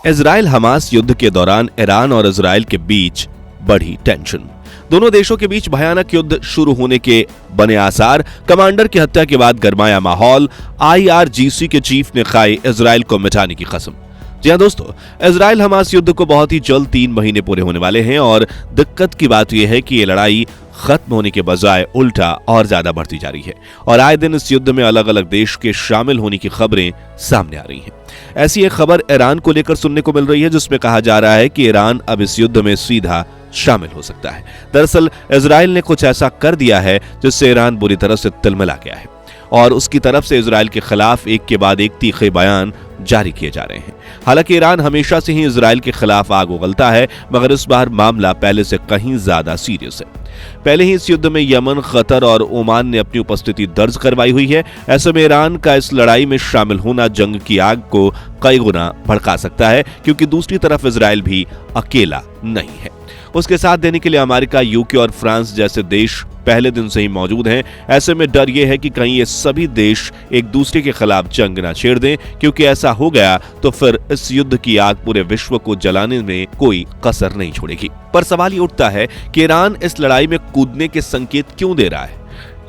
Israel Hamas युद्ध के दौरान ईरान और इजराइल के बीच बढ़ी टेंशन। दोनों देशों के बीच भयानक युद्ध शुरू होने के बने आसार। कमांडर की हत्या के बाद गरमाया माहौल। IRGC के चीफ ने खाई इजराइल को मिटाने की कसम। जी हाँ दोस्तों, इजराइल हमास युद्ध को बहुत ही जल्द 3 महीने पूरे होने वाले हैं और दिक्कत की बात यह है कि ये लड़ाई खत्म होने के बजाय उल्टा और ज्यादा बढ़ती जा रही है और आए दिन इस युद्ध में अलग अलग देश के शामिल होने की खबरें सामने आ रही हैं। ऐसी एक खबर ईरान को लेकर सुनने को मिल रही है जिसमें कहा जा रहा है कि ईरान अब इस युद्ध में सीधा शामिल हो सकता है। दरअसल इजराइल ने कुछ ऐसा कर दिया है जिससे ईरान बुरी तरह से तिलमिला गया है और उसकी तरफ से इजराइल के खिलाफ एक के बाद एक तीखे बयान जारी किए जा रहे हैं। हालांकि ईरान हमेशा से ही इजराइल के खिलाफ आग उगलता है, मगर इस बार मामला पहले से कहीं ज्यादा सीरियस है। पहले ही इस युद्ध में यमन, कतर और ओमान ने अपनी उपस्थिति दर्ज करवाई हुई है। ऐसे में ईरान का इस लड़ाई में शामिल होना जंग की आग को कई गुना भड़का सकता है, क्योंकि दूसरी तरफ इजराइल भी अकेला नहीं है। उसके साथ देने के लिए अमेरिका, यूके और फ्रांस जैसे देश पहले दिन से ही मौजूद हैं। ऐसे में डर यह है कि कहीं ये सभी देश एक दूसरे के खिलाफ जंग ना छेड़ दें, क्योंकि ऐसा हो गया तो फिर इस युद्ध की आग पूरे विश्व को जलाने में कोई कसर नहीं छोड़ेगी। पर सवाल ये उठता है कि ईरान इस लड़ाई में कूदने के संकेत क्यों दे रहा है?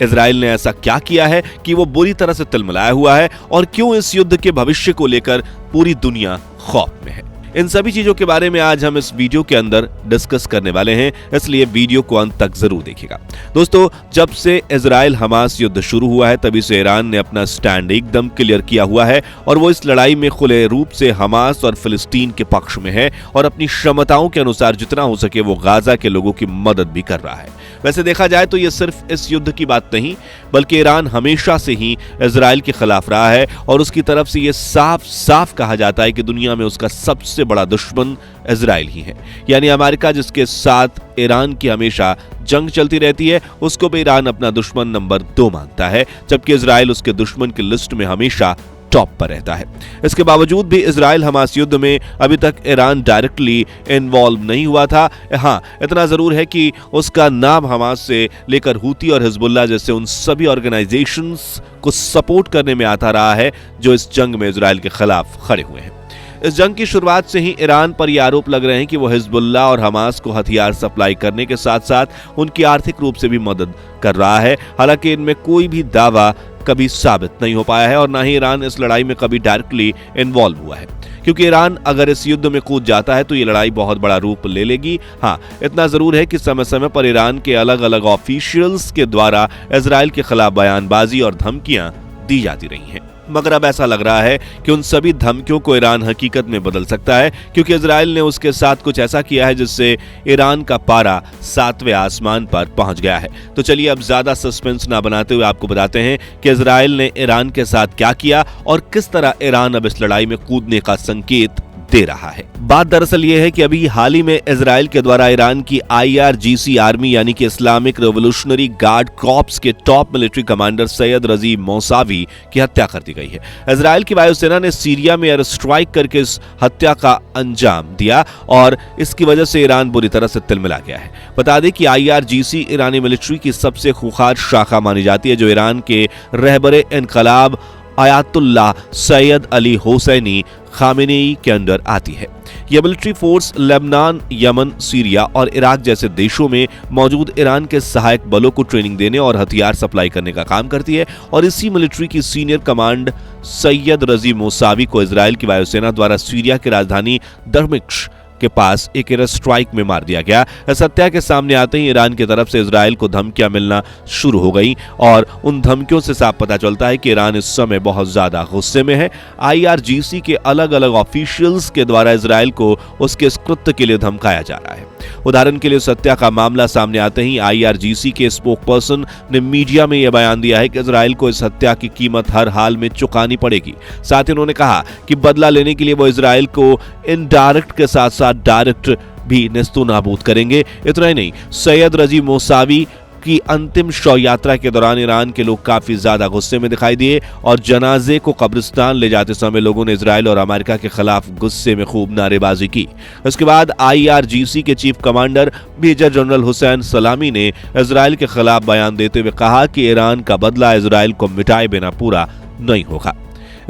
इजराइल ने ऐसा क्या किया है कि वो बुरी तरह से तिलमिलाया हुआ है, और क्यों इस युद्ध के भविष्य को लेकर पूरी दुनिया खौफ में है? इन सभी चीजों के बारे में आज हम इस वीडियो के अंदर डिस्कस करने वाले हैं, इसलिए वीडियो को अंत तक जरूर देखिएगा। दोस्तों, जब से इजराइल हमास युद्ध शुरू हुआ है तभी से ईरान ने अपना स्टैंड एकदम क्लियर किया हुआ है और वो इस लड़ाई में खुले रूप से हमास और फिलिस्तीन के पक्ष में है और अपनी क्षमताओं के अनुसार जितना हो सके वो गाजा के लोगों की मदद भी कर रहा है। वैसे देखा जाए तो ये सिर्फ इस युद्ध की बात नहीं, बल्कि ईरान हमेशा से ही इजराइल के खिलाफ रहा है और उसकी तरफ से ये साफ साफ कहा जाता है कि दुनिया में उसका सबसे बड़ा दुश्मन इजराइल ही है। यानी अमेरिका, जिसके साथ ईरान की हमेशा जंग चलती रहती है, उसको भी ईरान अपना दुश्मन नंबर 2 मानता है, जबकि इजराइल उसके दुश्मन की लिस्ट में हमेशा टॉप पर रहता है। इसके बावजूद भी इजराइल हमास युद्ध में अभी तक ईरान डायरेक्टली इन्वॉल्व नहीं हुआ था। हाँ, इतना जरूर है कि उसका नाम हमास से लेकर हूती और हिजबुल्लाह जैसे उन सभी ऑर्गेनाइजेशंस को सपोर्ट करने में आता रहा है जो इस जंग में इजराइल के खिलाफ खड़े हुए हैं। इस जंग की शुरुआत से ही ईरान पर यह आरोप लग रहे हैं कि वो हिजबुल्लाह और हमास को हथियार सप्लाई करने के साथ साथ उनकी आर्थिक रूप से भी मदद कर रहा है। हालांकि इनमें कोई भी दावा कभी साबित नहीं हो पाया है और ना ही ईरान इस लड़ाई में कभी डायरेक्टली इन्वॉल्व हुआ है, क्योंकि ईरान अगर इस युद्ध में कूद जाता है तो ये लड़ाई बहुत बड़ा रूप ले लेगी। हाँ, इतना जरूर है कि समय समय पर ईरान के अलग अलग ऑफिशियल्स के द्वारा इजराइल के खिलाफ बयानबाजी और धमकियां दी जाती रही हैं, मगर अब ऐसा लग रहा है कि उन सभी धमकियों को ईरान हकीकत में बदल सकता है, क्योंकि इजराइल ने उसके साथ कुछ ऐसा किया है जिससे ईरान का पारा 7वें आसमान पर पहुंच गया है। तो चलिए अब ज्यादा सस्पेंस ना बनाते हुए आपको बताते हैं कि इजराइल ने ईरान के साथ क्या किया और किस तरह ईरान अब इस लड़ाई में कूदने का संकेत दे रहा है। बात दरअसल यह है कि अभी हाल ही में इजराइल के द्वारा ईरान की IRGC आर्मी यानी कि इस्लामिक रिवोल्यूशनरी गार्ड कॉर्प्स के टॉप मिलिट्री कमांडर सैयद रजी मौसावी की हत्या कर दी गई है। इजराइल की वायुसेना ने सीरिया में एयर स्ट्राइक करके इस हत्या का अंजाम दिया और इसकी वजह से ईरान बुरी तरह से तिलमिला गया है। बता दें कि IRGC ईरानी मिलिट्री की सबसे खूंखार शाखा मानी जाती है, जो ईरान के रहबरे इनकलाब आयतुल्लाह सैयद अली हुसैनी खामेनेई के अंडर आती है। यह military force Lebanon, Yemen, Syria और इराक जैसे देशों में मौजूद ईरान के सहायक बलों को ट्रेनिंग देने और हथियार सप्लाई करने का काम करती है और इसी मिलिट्री की सीनियर कमांड सैयद रजी मौसावी को इजराइल की वायुसेना द्वारा सीरिया की राजधानी दमिश्क के पास एक एयर स्ट्राइक में मार दिया गया। इस हत्या के सामने आते ही ईरान की तरफ से इजराइल को धमकियां मिलना शुरू हो गई और उन धमकियों से साफ पता चलता है कि ईरान इस समय बहुत ज्यादा गुस्से में है। IRGC के अलग अलग ऑफिशियल्स के द्वारा इजराइल को उसके इस कृत्य के लिए धमकाया जा रहा है। उदाहरण के लिए इस हत्या का मामला सामने आते ही IRGC के स्पोकपर्सन ने मीडिया में यह बयान दिया है कि इजराइल को इस हत्या की कीमत हर हाल में चुकानी पड़ेगी। साथ ही उन्होंने कहा कि बदला लेने के लिए वो इजराइल को इनडायरेक्ट के साथ साथ डायरेक्ट भी नेस्तु नाबूद करेंगे। इतना ही नहीं, सैयद रजी मौसावी की अंतिम शव यात्रा के दौरान ईरान के लोग काफी ज्यादा गुस्से में दिखाई दिए और जनाजे को कब्रिस्तान ले जाते समय लोगों ने इजराइल और अमेरिका के खिलाफ गुस्से में खूब नारेबाजी की। इसके बाद IRGC के chief commander major general Hussein Salami ने इजराइल के खिलाफ बयान देते हुए कहा कि ईरान का बदला इजराइल को मिटाए बिना पूरा नहीं होगा।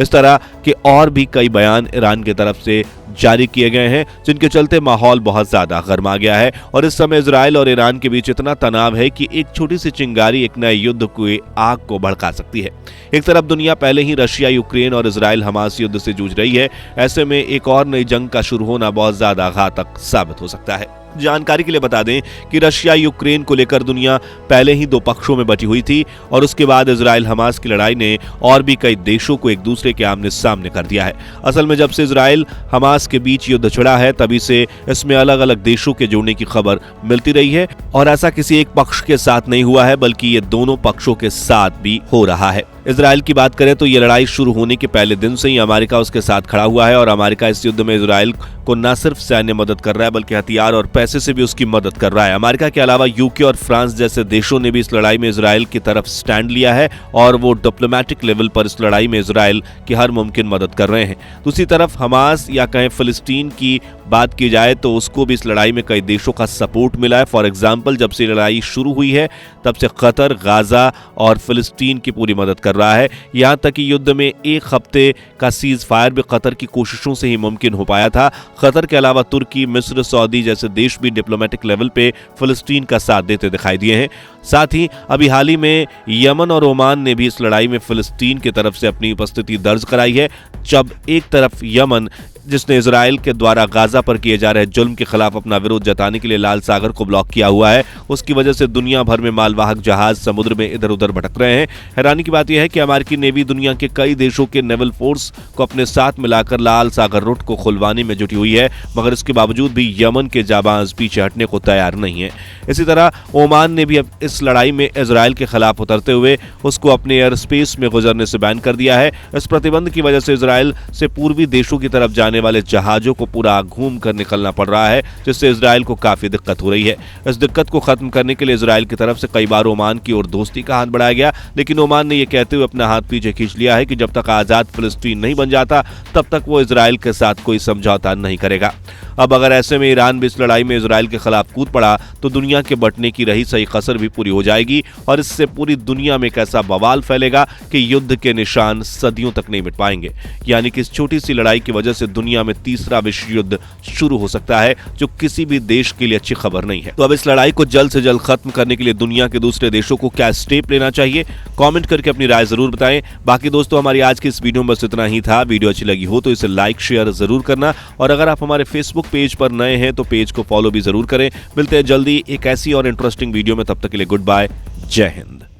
इस तरह के और भी कई बयान ईरान की तरफ से जारी किए गए हैं, जिनके चलते माहौल बहुत ज्यादा गर्मा गया है और इस समय इजराइल और ईरान के बीच इतना तनाव है कि एक छोटी सी चिंगारी एक नए युद्ध की आग को भड़का सकती है। एक तरफ दुनिया पहले ही रशिया, यूक्रेन और इजराइल हमास युद्ध से जूझ रही है। ऐसे में एक और नई जंग का शुरू होना बहुत ज्यादा घातक साबित हो सकता है। जानकारी के लिए बता दें कि रशिया यूक्रेन को लेकर दुनिया पहले ही दो पक्षों में बटी हुई थी और उसके बाद इजराइल हमास की लड़ाई ने और भी कई देशों को एक दूसरे के आमने सामने कर दिया है। असल में जब से इजराइल हमास के बीच युद्ध छिड़ा है तभी से इसमें अलग अलग देशों के जुड़ने की खबर मिलती रही है और ऐसा किसी एक पक्ष के साथ नहीं हुआ है, बल्कि ये दोनों पक्षों के साथ भी हो रहा है। इजराइल की बात करें तो ये लड़ाई शुरू होने के पहले दिन से ही अमेरिका उसके साथ खड़ा हुआ है और अमेरिका इस युद्ध में इजराइल को न सिर्फ सैन्य मदद कर रहा है बल्कि हथियार और पैसे से भी उसकी मदद कर रहा है। अमेरिका के अलावा यूके और फ्रांस जैसे देशों ने भी इस लड़ाई में इजराइल की तरफ स्टैंड लिया है और वो डिप्लोमेटिक लेवल पर इस लड़ाई में इजराइल की हर मुमकिन मदद कर रहे हैं। दूसरी तरफ हमास या कहें फिलिस्तीन की बात की जाए तो उसको भी इस लड़ाई में कई देशों का सपोर्ट मिला है। फॉर एग्जाम्पल, जब से लड़ाई शुरू हुई है तब से कतर, गाजा और फिलिस्तीन की पूरी मदद कर रहा है। यहाँ तक कि युद्ध में एक हफ्ते का सीज फायर भी कतर की कोशिशों से ही मुमकिन हो पाया था। कतर के अलावा तुर्की, मिस्र, सऊदी जैसे देश भी डिप्लोमेटिक लेवल पे फिलिस्तीन का साथ देते दिखाई दिए हैं। साथ ही अभी हाल ही में यमन और ओमान ने भी इस लड़ाई में फिलिस्तीन की तरफ से अपनी उपस्थिति दर्ज कराई है। जब एक तरफ यमन, जिसने इजराइल के द्वारा गाजा पर किए जा रहे जुल्म के खिलाफ अपना विरोध जताने के लिए लाल सागर को ब्लॉक किया हुआ है, उसकी वजह से दुनिया भर में मालवाहक जहाज समुद्र में इधर उधर भटक रहे हैं। हैरानी की बात यह है कि अमेरिकी नेवी दुनिया के कई देशों के नेवल फोर्स को अपने साथ मिलाकर लाल सागर रूट को खुलवाने में जुटी हुई है, मगर इसके बावजूद भी यमन के जाबाज पीछे हटने को तैयार नहीं है। इसी तरह ओमान ने भी अब इस लड़ाई में इजराइल के खिलाफ उतरते हुए उसको अपने एयर स्पेस में गुजरने से बैन कर दिया है। इस प्रतिबंध की वजह से इजराइल से पूर्वी देशों की तरफ जाने वाले जहाजों को पूरा घूम कर निकलना पड़ रहा है, जिससे इजराइल को काफी दिक्कत हो रही है। इस दिक्कत को खत्म करने के लिए इजराइल की तरफ से कई बार ओमान की ओर दोस्ती का हाथ बढ़ाया गया, लेकिन ओमान ने यह कहते हुए अपना हाथ पीछे खींच लिया है कि जब तक आजाद फिलिस्तीन नहीं बन जाता तब तक वो इजराइल के साथ कोई समझौता नहीं करेगा। अब अगर ऐसे में ईरान भी इस लड़ाई में इजराइल के खिलाफ कूद पड़ा तो दुनिया के बंटने की रही सही कसर भी पूरी हो जाएगी और इससे पूरी दुनिया में एक ऐसा बवाल फैलेगा कि युद्ध के निशान सदियों तक नहीं मिट पाएंगे। यानी कि इस छोटी सी लड़ाई की वजह से दुनिया में तीसरा विश्व युद्ध शुरू हो सकता है, जो किसी भी देश के लिए अच्छी खबर नहीं है। तो अब इस लड़ाई को जल्द से जल्द खत्म करने के लिए दुनिया के दूसरे देशों को क्या स्टेप लेना चाहिए, कमेंट करके अपनी राय जरूर बताएं। बाकी दोस्तों, हमारी आज की इस वीडियो में बस इतना ही था। वीडियो अच्छी लगी हो तो इसे लाइक शेयर जरूर करना और अगर आप हमारे फेसबुक पेज पर नए हैं तो पेज को फॉलो भी जरूर करें। मिलते हैं जल्दी एक ऐसी और इंटरेस्टिंग वीडियो में, तब तक के लिए गुड बाय, जय हिंद।